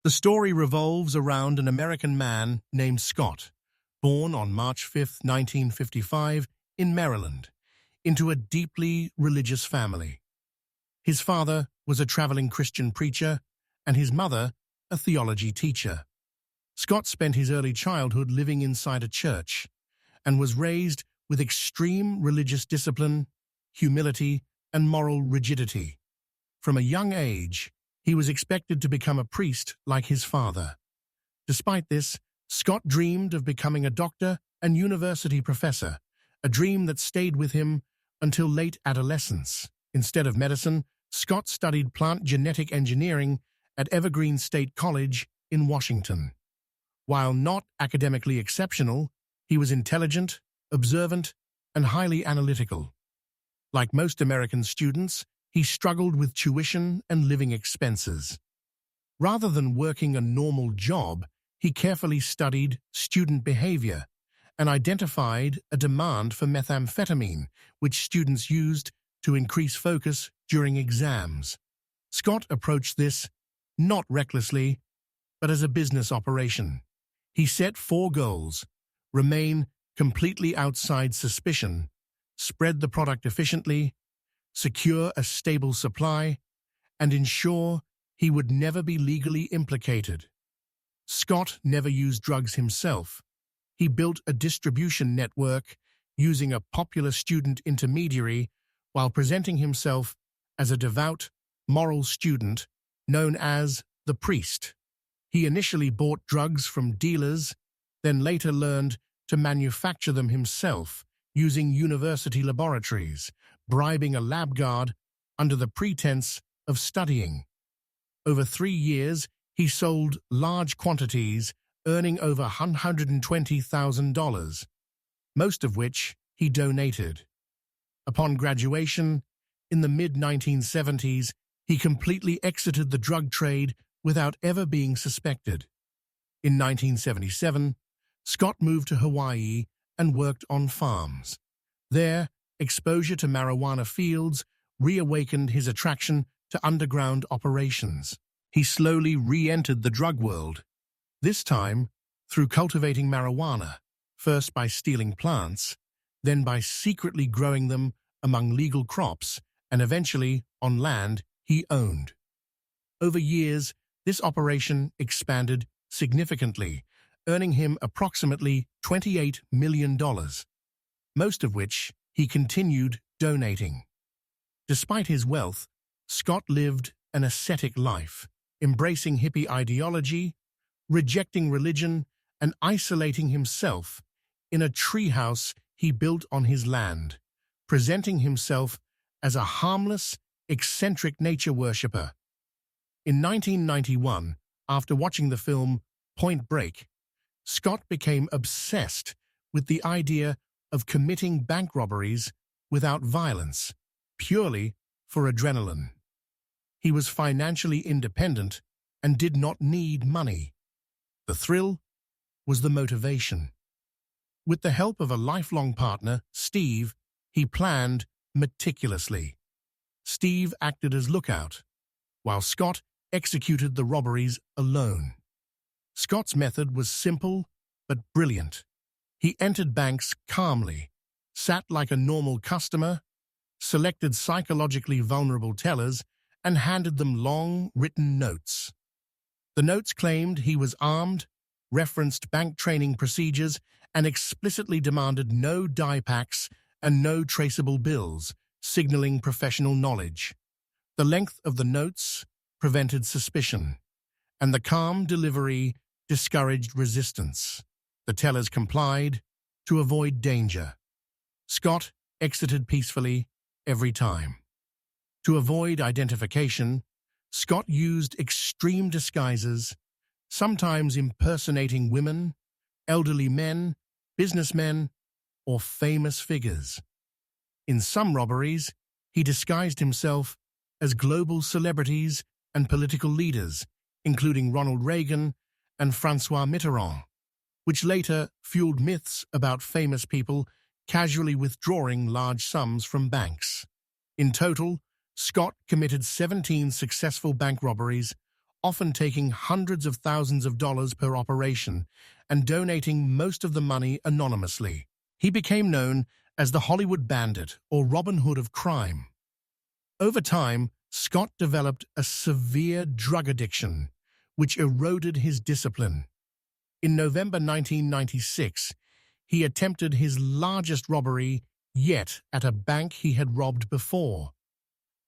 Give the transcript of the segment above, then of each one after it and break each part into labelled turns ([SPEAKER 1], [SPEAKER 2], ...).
[SPEAKER 1] The story revolves around an American man named Scott, born on March 5, 1955, in Maryland, into a deeply religious family. His father was a traveling Christian preacher, and his mother a theology teacher. Scott spent his early childhood living inside a church and was raised with extreme religious discipline, humility, and moral rigidity. From a young age, he was expected to become a priest like his father. Despite this, Scott dreamed of becoming a doctor and university professor, a dream that stayed with him until late adolescence. Instead of medicine, Scott studied plant genetic engineering at Evergreen State College in Washington. While not academically exceptional, he was intelligent, observant, and highly analytical. Like most American students, he struggled with tuition and living expenses. Rather than working a normal job, he carefully studied student behavior and identified a demand for methamphetamine, which students used to increase focus during exams. Scott approached this not recklessly, but as a business operation. He set 4 goals: remain completely outside suspicion, spread the product efficiently, secure a stable supply, and ensure he would never be legally implicated. Scott never used drugs himself. He built a distribution network using a popular student intermediary while presenting himself as a devout, moral student known as the priest. He initially bought drugs from dealers, then later learned to manufacture them himself using university laboratories, bribing a lab guard under the pretense of studying. Over 3 years, he sold large quantities, earning over $120,000, most of which he donated. Upon graduation, in the mid-1970s, he completely exited the drug trade without ever being suspected. In 1977, Scott moved to Hawaii and worked on farms. There, exposure to marijuana fields reawakened his attraction to underground operations. He slowly re-entered the drug world, this time through cultivating marijuana, first by stealing plants, then by secretly growing them among legal crops, and eventually on land he owned. Over years, this operation expanded significantly, earning him approximately $28 million, most of which he continued donating. Despite his wealth, Scott lived an ascetic life, embracing hippie ideology, rejecting religion, and isolating himself in a treehouse he built on his land, presenting himself as a harmless, eccentric nature worshipper. In 1991, after watching the film Point Break, Scott became obsessed with the idea of committing bank robberies without violence, purely for adrenaline. He was financially independent and did not need money. The thrill was the motivation. With the help of a lifelong partner, Steve, he planned meticulously. Steve acted as lookout, while Scott executed the robberies alone. Scott's method was simple but brilliant. He entered banks calmly, sat like a normal customer, selected psychologically vulnerable tellers, and handed them long, written notes. The notes claimed he was armed, referenced bank training procedures, and explicitly demanded no die packs and no traceable bills, signaling professional knowledge. The length of the notes prevented suspicion, and the calm delivery discouraged resistance. The tellers complied to avoid danger. Scott exited peacefully every time. To avoid identification, Scott used extreme disguises, sometimes impersonating women, elderly men, businessmen, or famous figures. In some robberies, he disguised himself as global celebrities and political leaders, including Ronald Reagan and François Mitterrand, which later fueled myths about famous people casually withdrawing large sums from banks. In total, Scott committed 17 successful bank robberies, often taking hundreds of thousands of dollars per operation and donating most of the money anonymously. He became known as the Hollywood Bandit or Robin Hood of crime. Over time, Scott developed a severe drug addiction, which eroded his discipline. In November 1996, he attempted his largest robbery yet at a bank he had robbed before.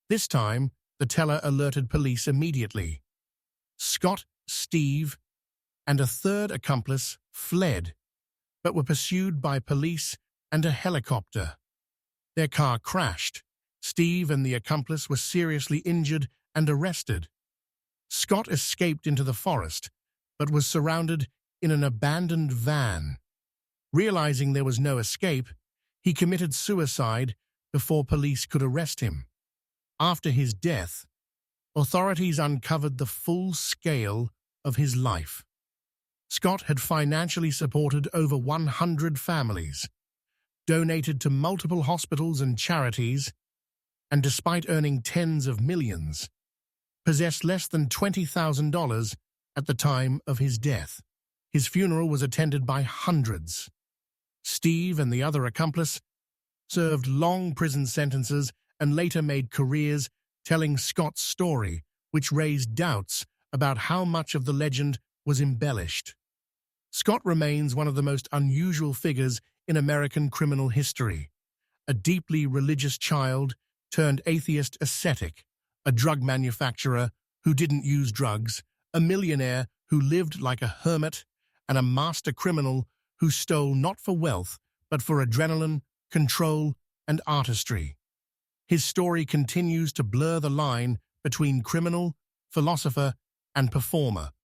[SPEAKER 1] This time, the teller alerted police immediately. Scott, Steve, and a third accomplice fled, but were pursued by police and a helicopter. Their car crashed. Steve and the accomplice were seriously injured and arrested. Scott escaped into the forest, but was surrounded in an abandoned van. Realizing there was no escape, he committed suicide before police could arrest him. After his death, authorities uncovered the full scale of his life. Scott had financially supported over 100 families, donated to multiple hospitals and charities, and despite earning tens of millions, possessed less than $20,000 at the time of his death. His funeral was attended by hundreds. Steve and the other accomplice served long prison sentences and later made careers telling Scott's story, which raised doubts about how much of the legend was embellished. Scott remains one of the most unusual figures in American criminal history. A deeply religious child turned atheist ascetic, a drug manufacturer who didn't use drugs, a millionaire who lived like a hermit, and a master criminal who stole not for wealth, but for adrenaline, control, and artistry. His story continues to blur the line between criminal, philosopher, and performer,